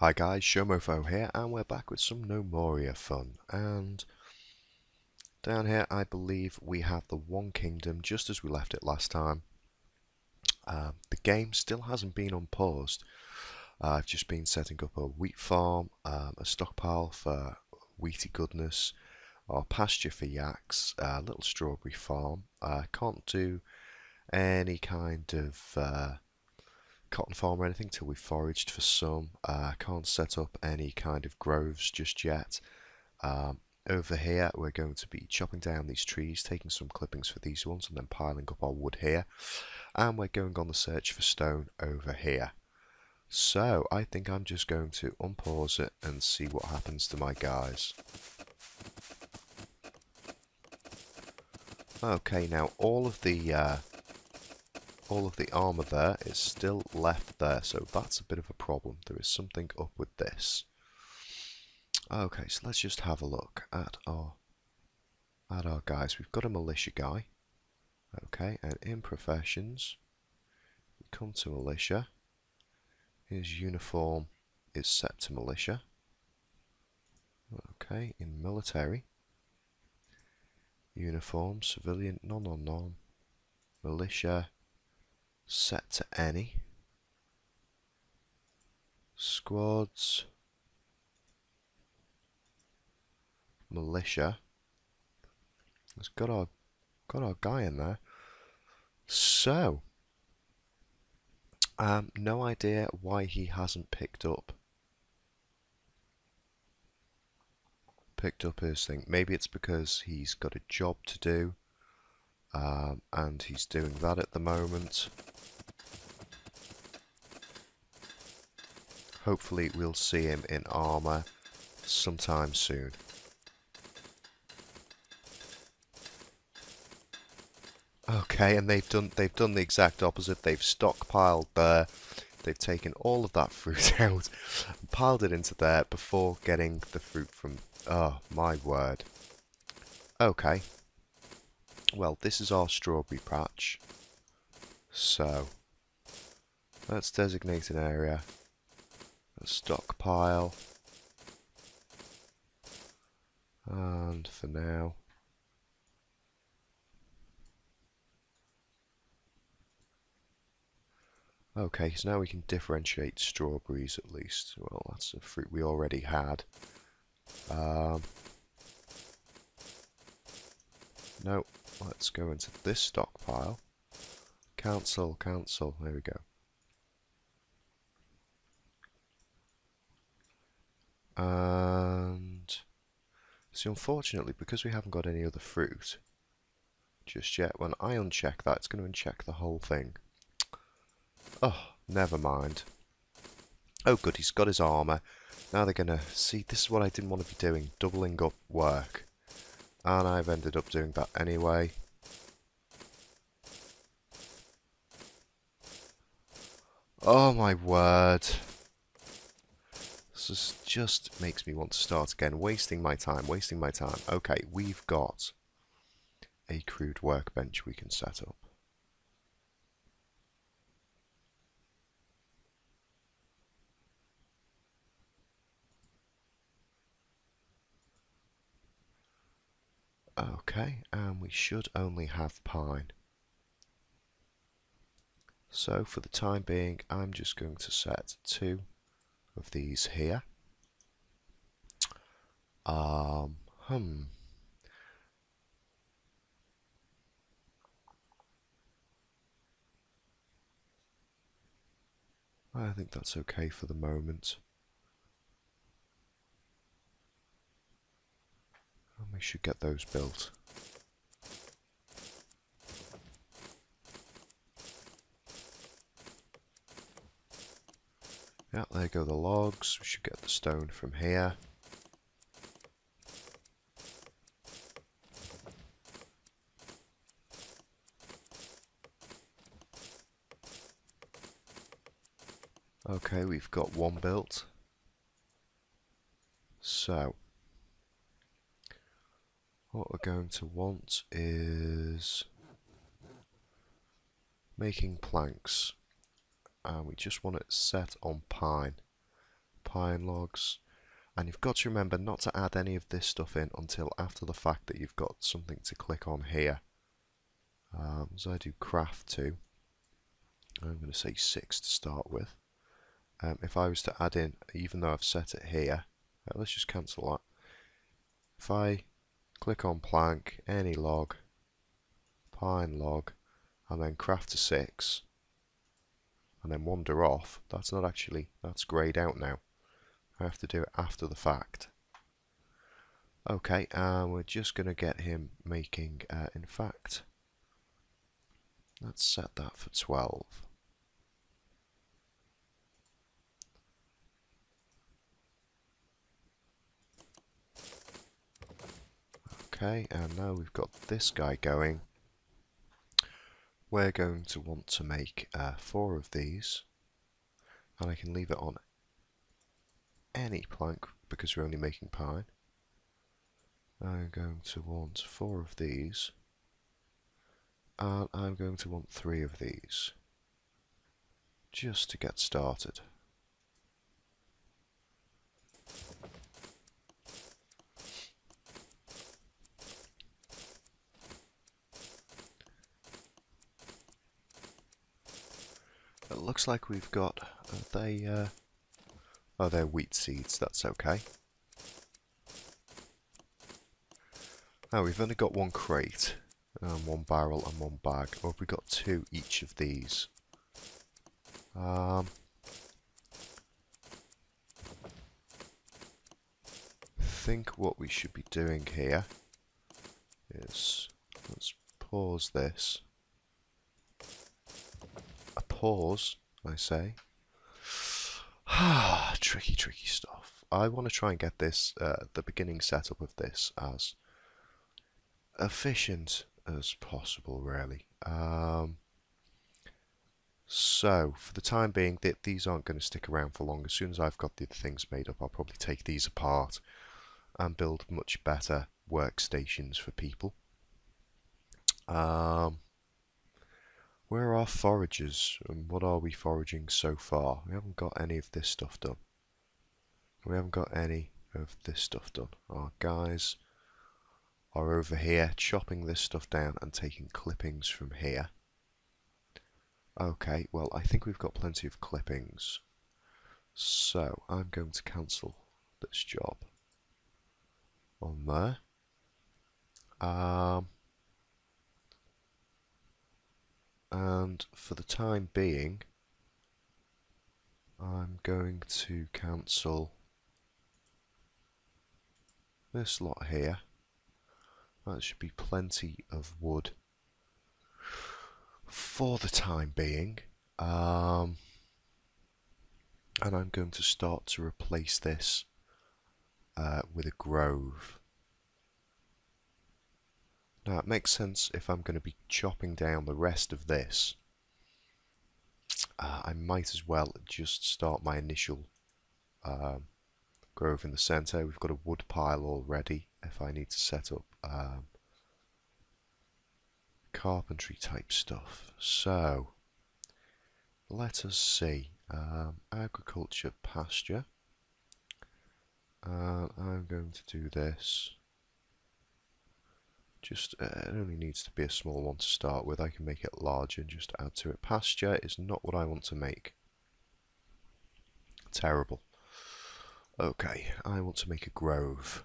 Hi guys, Showmofo here, and we're back with some Gnomoria fun. And down here, I believe we have the One Kingdom, just as we left it last time. The game still hasn't been unpaused. I've just been setting up a wheat farm, a stockpile for wheaty goodness, our pasture for yaks, a little strawberry farm. Can't do any kind of cotton farm or anything till we've foraged for some. Can't set up any kind of groves just yet. Over here we're going to be chopping down these trees, taking some clippings for these ones and then piling up our wood here, and we're going on the search for stone over here. So I think I'm just going to unpause it and see what happens to my guys. Okay, now all of the armour there is still left there, so that's a bit of a problem. There is something up with this. Okay, so let's just have a look at our guys. We've got a militia guy. Okay, and in professions, we come to militia. His uniform is set to militia. Okay, in military, uniform, civilian, non, militia, set to any. Squads, militia. Let's got our guy in there. So, no idea why he hasn't picked up his thing. Maybe it's because he's got a job to do, and he's doing that at the moment. Hopefully we'll see him in armour sometime soon. Okay, and they've done the exact opposite. They've stockpiled there. They've taken all of that fruit out and piled it into there before getting the fruit from... Oh, my word. Okay. Well, this is our strawberry patch. So, let's designate an area. A stockpile. And for now... Okay, so now we can differentiate strawberries at least. Well, that's a fruit we already had. No, let's go into this stockpile. Council, there we go. And see, unfortunately, because we haven't got any other fruit just yet, when I uncheck that, it's going to uncheck the whole thing. Oh, never mind. Oh good, he's got his armour. Now they're going to... See, this is what I didn't want to be doing, doubling up work. And I've ended up doing that anyway. Oh my word. This just makes me want to start again. Wasting my time. Okay, we've got a crude workbench we can set up. Okay, and we should only have pine. So for the time being, I'm just going to set 2 of these here. I think that's okay for the moment. And we should get those built. Yeah, there go the logs. We should get the stone from here. Okay, we've got one built. So, what we're going to want is making planks. And we just want it set on pine. pine logs. And you've got to remember not to add any of this stuff in until after the fact that you've got something to click on here. So I do craft 2. I'm going to say 6 to start with. If I was to add in, even though I've set it here, let's just cancel that. If I click on plank, any log, pine log, and then craft to 6, and then wander off, that's not actually, that's greyed out now. I have to do it after the fact. Okay, we're just going to get him making, in fact, let's set that for 12. Okay, and now we've got this guy going. We're going to want to make 4 of these, and I can leave it on any plank because we're only making pine. I'm going to want 4 of these, and I'm going to want 3 of these, just to get started. It looks like we've got, oh, they're wheat seeds, that's okay. Now we've only got 1 crate, 1 barrel and 1 bag, or have we got 2 each of these? I think what we should be doing here is, let's pause this. A pause, I say. Tricky stuff. I want to try and get this, the beginning setup of this as efficient as possible, really. So, for the time being, these aren't going to stick around for long. As soon as I've got the things made up, I'll probably take these apart and build much better workstations for people. Where are our foragers, and what are we foraging so far? We haven't got any of this stuff done. We haven't got any of this stuff done. Our guys are over here chopping this stuff down and taking clippings from here. Okay, well, I think we've got plenty of clippings. So, I'm going to cancel this job on there. And for the time being, I'm going to cancel this lot here. That should be plenty of wood for the time being. And I'm going to start to replace this with a grove. Now it makes sense if I'm going to be chopping down the rest of this. I might as well just start my initial grove in the centre. We've got a wood pile already if I need to set up carpentry type stuff. So let us see. Agriculture, pasture. I'm going to do this. Just, it only needs to be a small one to start with. I can make it larger and just add to it. Pasture is not what I want to make. Terrible. Okay, I want to make a grove.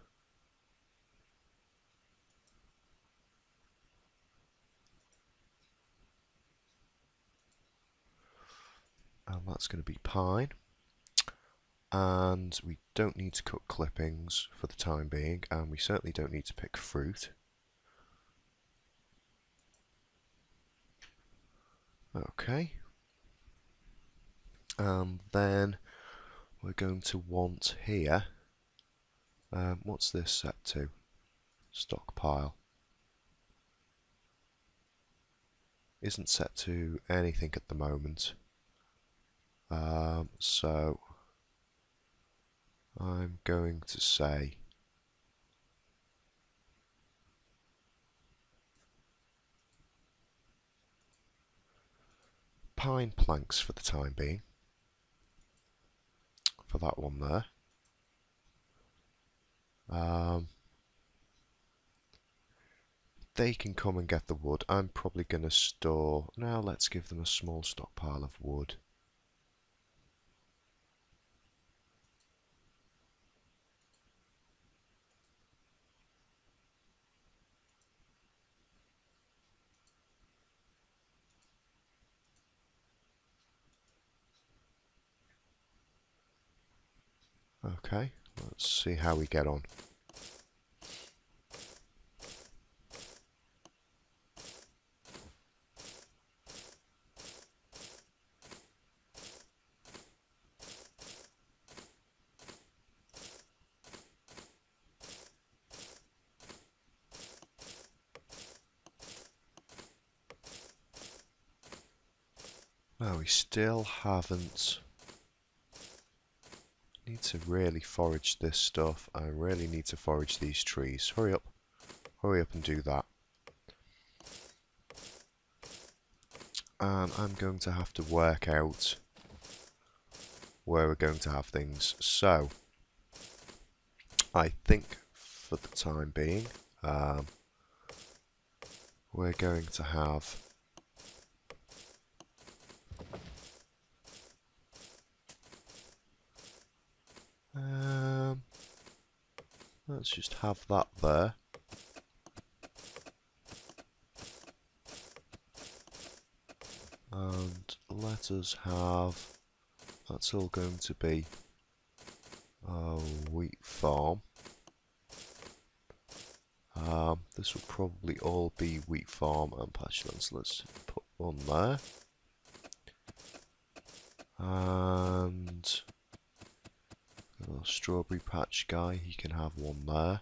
And that's going to be pine. And we don't need to cut clippings for the time being, and we certainly don't need to pick fruit. Okay. And then we're going to want here, what's this set to? Stockpile. Isn't set to anything at the moment. So I'm going to say pine planks for the time being. for that one there. They can come and get the wood. I'm probably going to store... Now let's give them a small stockpile of wood. Okay, let's see how we get on. No, we still haven't. Need to really forage this stuff. I really need to forage these trees. Hurry up and do that. And I'm going to have to work out where we're going to have things. So, I think for the time being, we're going to have let's just have that there. And let us have, that's all going to be a wheat farm. This will probably all be wheat farm and pasturelands. Let's put one there. And a little strawberry patch guy, he can have one there.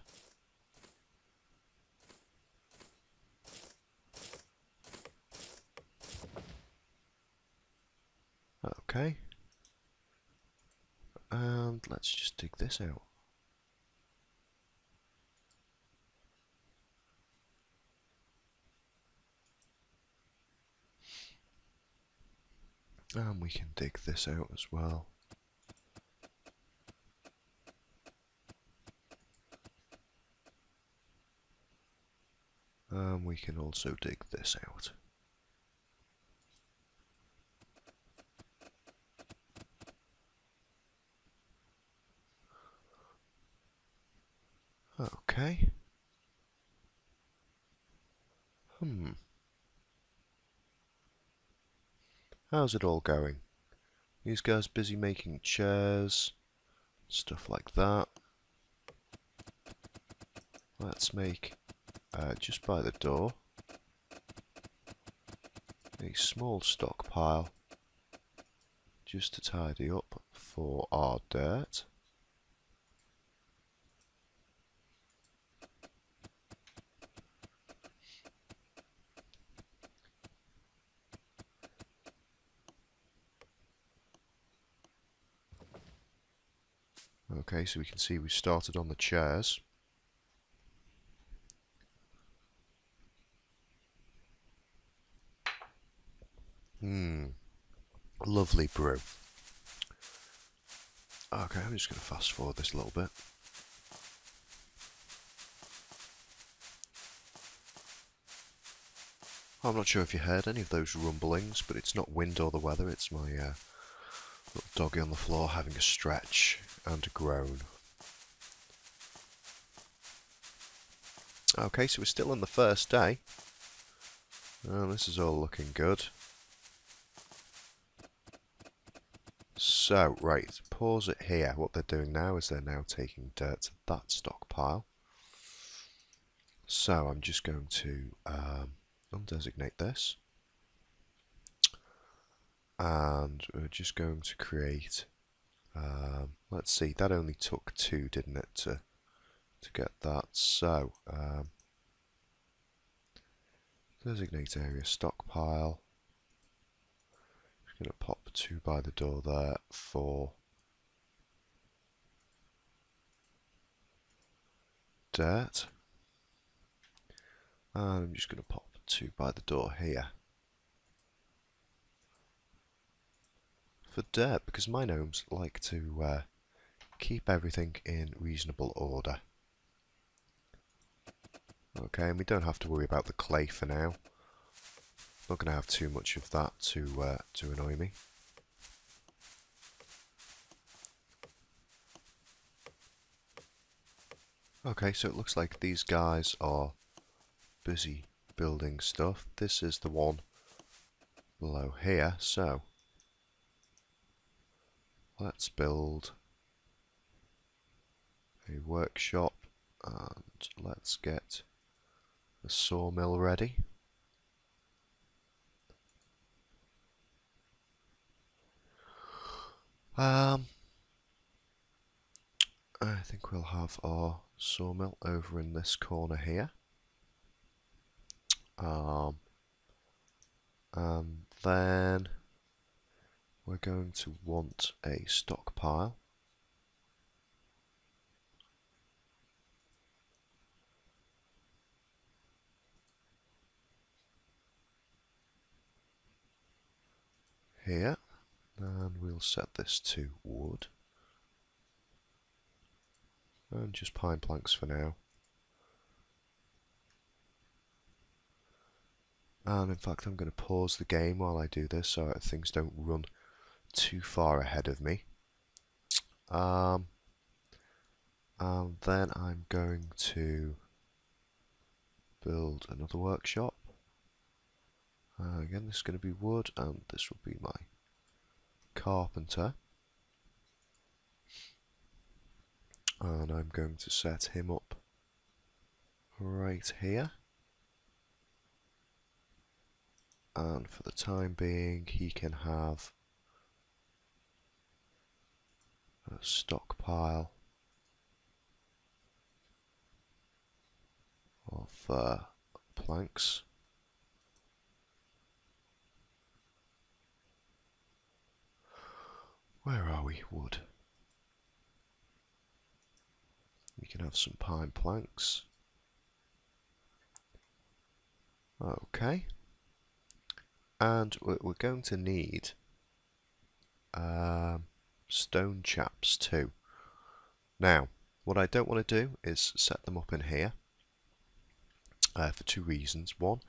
Okay. And let's just dig this out. And we can dig this out as well. And we can also dig this out. Okay. How's it all going? These guys busy making chairs, stuff like that. Let's make, just by the door, a small stockpile just to tidy up for our dirt. Okay, so we can see we started on the chairs. Lovely brew. Okay, I'm just going to fast forward this a little bit. I'm not sure if you heard any of those rumblings, but it's not wind or the weather, it's my little doggy on the floor having a stretch and a groan. Okay, so we're still on the first day. This is all looking good. So, right, pause it here. What they're doing now is they're now taking dirt to that stockpile. So I'm just going to undesignate this. And we're just going to create, let's see, that only took 2, didn't it, to get that. So, designate area stockpile. Going to pop 2 by the door there for dirt, and I'm just going to pop 2 by the door here for dirt, because my gnomes like to keep everything in reasonable order. Okay, and we don't have to worry about the clay for now. Not going to have too much of that to annoy me. Okay, so it looks like these guys are busy building stuff. This is the one below here, so let's build a workshop and let's get the sawmill ready. I think we'll have our sawmill over in this corner here. And then we're going to want a stockpile. Here, and we'll set this to wood. And just pine planks for now. And in fact, I'm going to pause the game while I do this so that things don't run too far ahead of me. And then I'm going to build another workshop. Again, this is going to be wood, and this will be my carpenter. And I'm going to set him up right here. And for the time being, he can have a stockpile of planks. Where are we? Wood. We can have some pine planks. Okay. And we're going to need stone chaps too. Now, what I don't want to do is set them up in here for two reasons. One,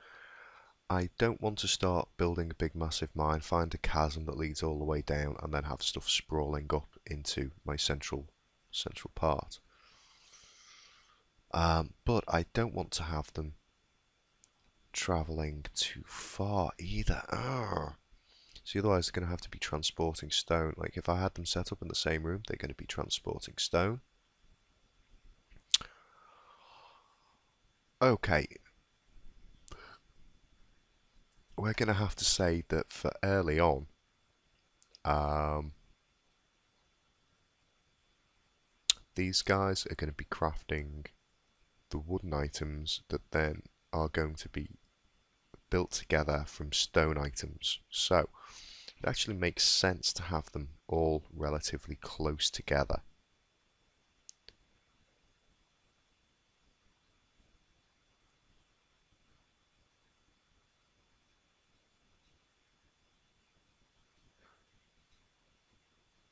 I don't want to start building a big massive mine, find a chasm that leads all the way down, and then have stuff sprawling up into my central part. But I don't want to have them travelling too far either. See, otherwise they're going to have to be transporting stone. Like if I had them set up in the same room, they're going to be transporting stone. Okay. We're going to have to say that for early on, these guys are going to be crafting the wooden items that then are going to be built together from stone items. So it actually makes sense to have them all relatively close together.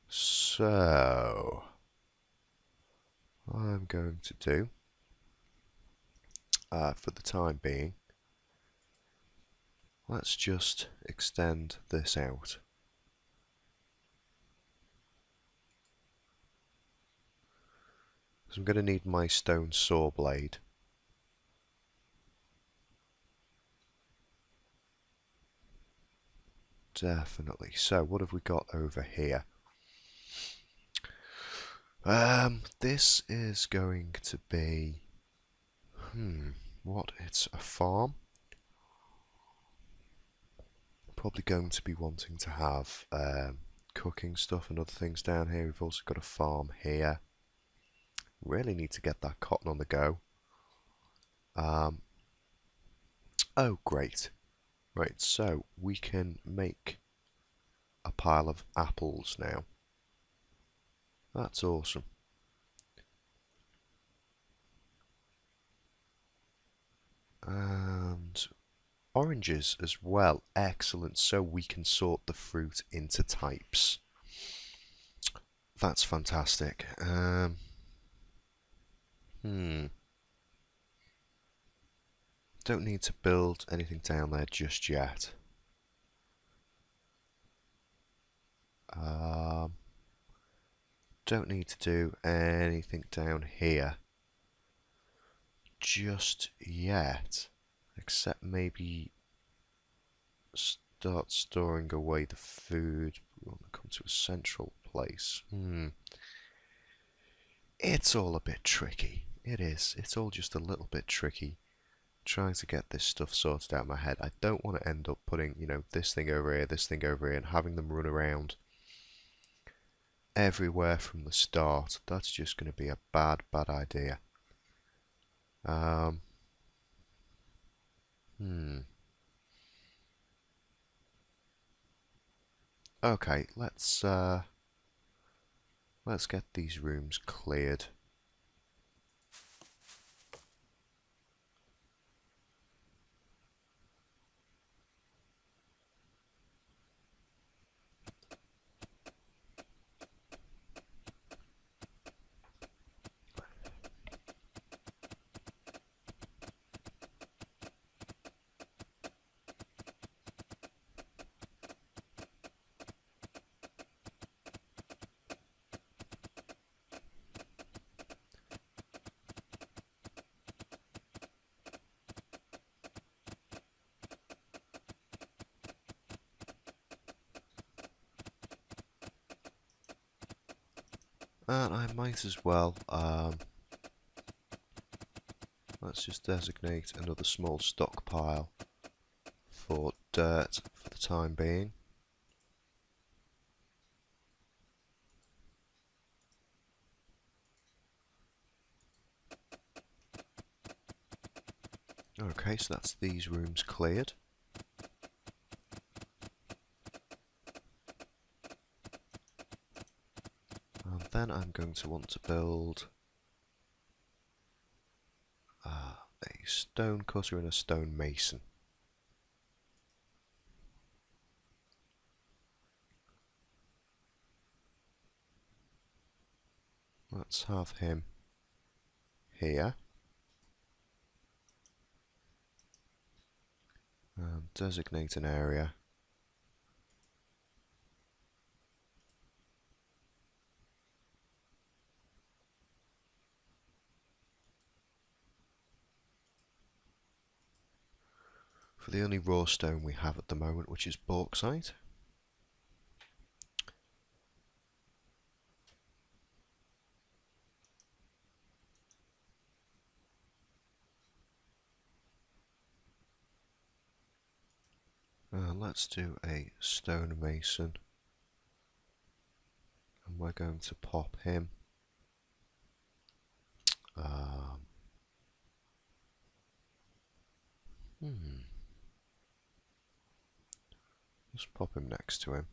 So what I'm going to do for the time being, let's just extend this out. So I'm going to need my stone saw blade. Definitely. So what have we got over here? This is going to be, what? It's a farm. Probably going to be wanting to have cooking stuff and other things down here. We've also got a farm here. Really need to get that cotton on the go. Oh, great. Right, so we can make a pile of apples now. That's awesome. And oranges as well. Excellent. So we can sort the fruit into types. that's fantastic. Hmm. Don't need to build anything down there just yet. Don't need to do anything down here just yet, except maybe start storing away the food. We want to come to a central place. It's all a bit tricky. It is. It's all just a little bit tricky. Trying to get this stuff sorted out in my head. I don't want to end up putting, you know, this thing over here, this thing over here, and having them run around everywhere from the start. That's just going to be a bad idea. Okay, let's get these rooms cleared. And I might as well, let's just designate another small stockpile for dirt for the time being. Okay, so that's these rooms cleared. And then I'm going to want to build a stone cutter and a stone mason. Let's have him here. And designate an area. For the only raw stone we have at the moment, which is bauxite. Let's do a stone mason, and we're going to pop him just pop him next to him.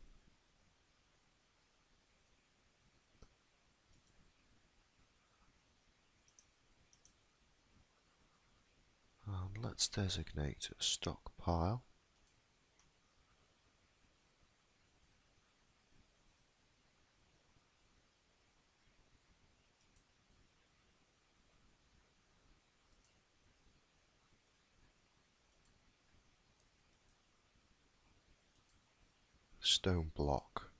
And let's designate a stockpile. Stone block.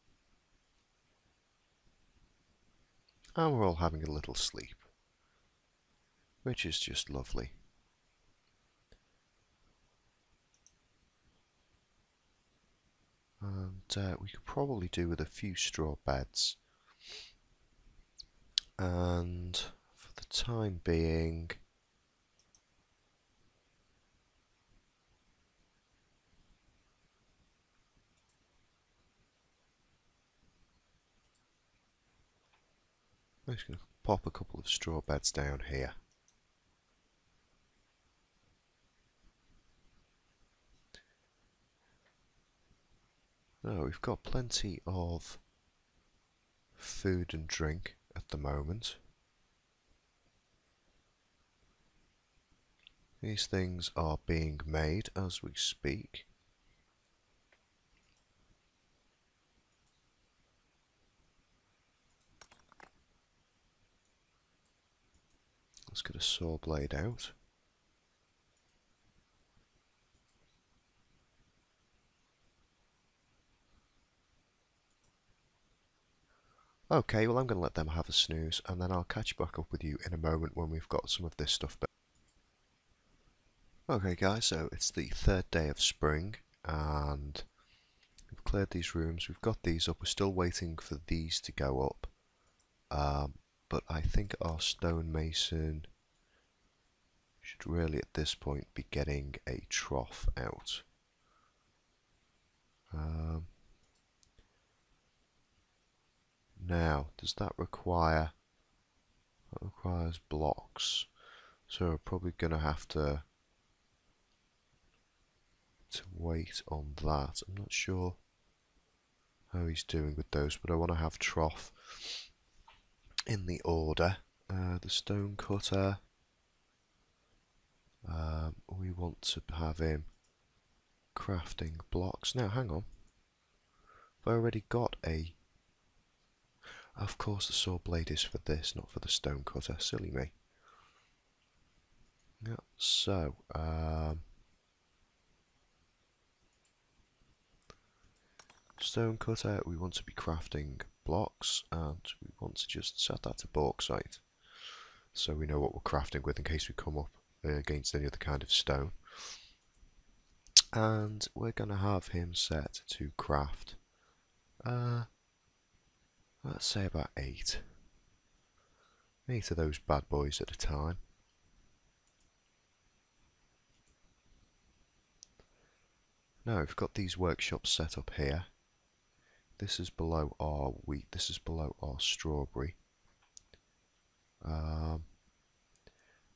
And we're all having a little sleep, which is just lovely. And we could probably do with a few straw beds. And for the time being, I'm just going to pop a couple of straw beds down here. Now we've got plenty of food and drink at the moment. These things are being made as we speak. Let's get a saw blade out. Okay, well I'm going to let them have a snooze, and then I'll catch back up with you in a moment when we've got some of this stuff back. Okay guys, so it's the third day of spring, and we've cleared these rooms, we've got these up, we're still waiting for these to go up, but I think our stonemason should really at this point be getting a trough out. Now, does that require... That requires blocks, so we're probably going to have to wait on that. I'm not sure how he's doing with those, but I want to have trough in the order. The stone cutter, we want to have him crafting blocks. Now, hang on. I've already got a... Of course the saw blade is for this, not for the stone cutter. Silly me. Yeah, so... stone cutter, we want to be crafting blocks, and we want to just set that to bauxite, so we know what we're crafting with in case we come up against any other kind of stone. And we're going to have him set to craft, let's say about 8 of those bad boys at a time. Now we've got these workshops set up here. This is below our wheat, this is below our strawberry.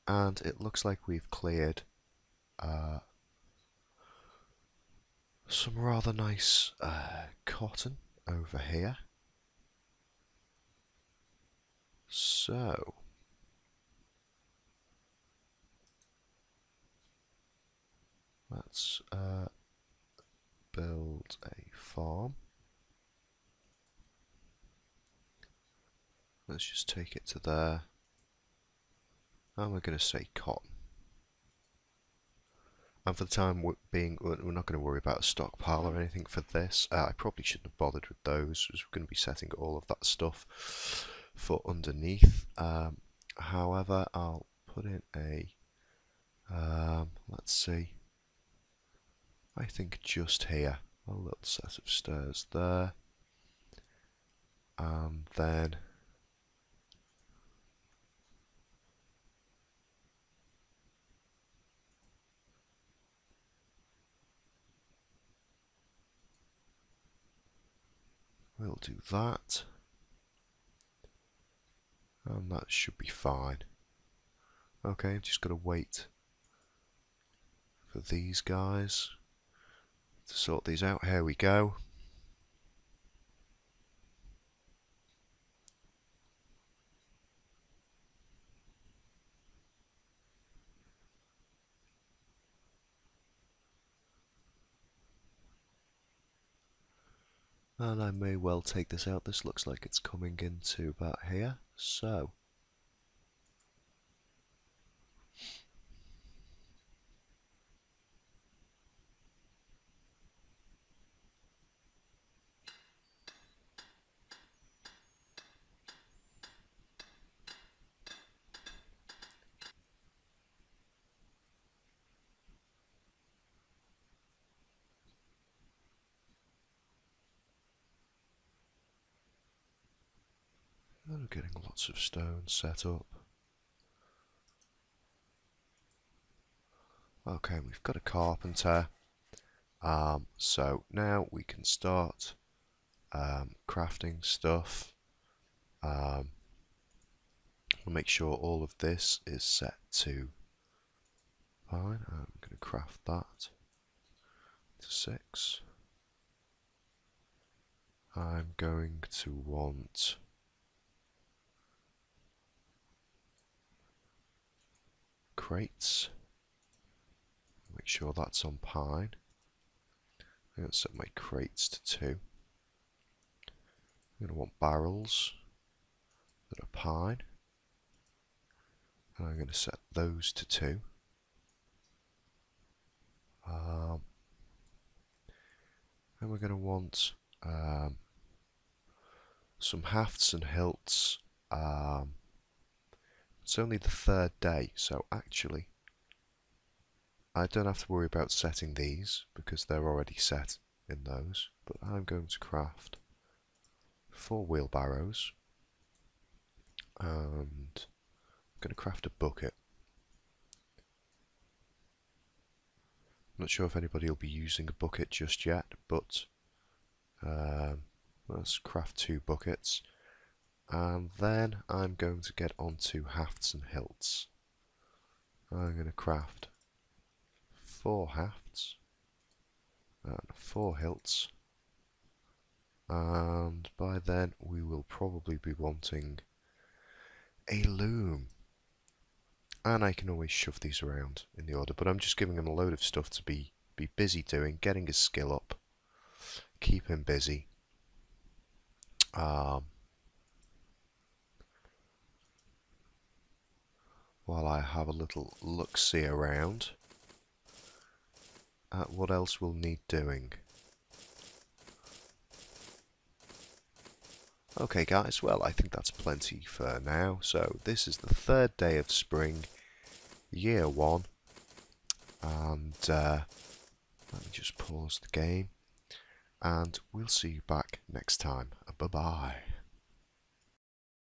And it looks like we've cleared some rather nice cotton over here. So, let's build a farm. Let's just take it to there. And we're going to say cotton. And for the time being, we're not going to worry about a stockpile or anything for this. I probably shouldn't have bothered with those, because we're going to be setting all of that stuff for underneath. However, I'll put in a, let's see, I think just here, a little set of stairs there. And then we'll do that, and that should be fine. Okay, I'm just going to wait for these guys to sort these out. Here we go. And I may well take this out. This looks like it's coming into about here. So, I'm getting lots of stone set up. Okay, we've got a carpenter. So now we can start crafting stuff. We'll make sure all of this is set to fine. I'm going to craft that to 6. I'm going to want crates. Make sure that's on pine. I'm going to set my crates to 2. I'm going to want barrels that are pine. And I'm going to set those to 2. And we're going to want some hafts and hilts. It's only the 3rd day, so actually I don't have to worry about setting these because they're already set in those. But I'm going to craft 4 wheelbarrows, and I'm going to craft a bucket. I'm not sure if anybody will be using a bucket just yet, but let's craft 2 buckets. And then I'm going to get onto hafts and hilts. I'm going to craft 4 hafts and 4 hilts. And by then we will probably be wanting a loom. And I can always shove these around in the order, but I'm just giving him a load of stuff to be busy doing, getting his skill up, keep him busy. While I have a little look-see around at what else we'll need doing. Okay guys, well I think that's plenty for now. So this is the 3rd day of spring, year 1, and let me just pause the game, and we'll see you back next time. Bye bye.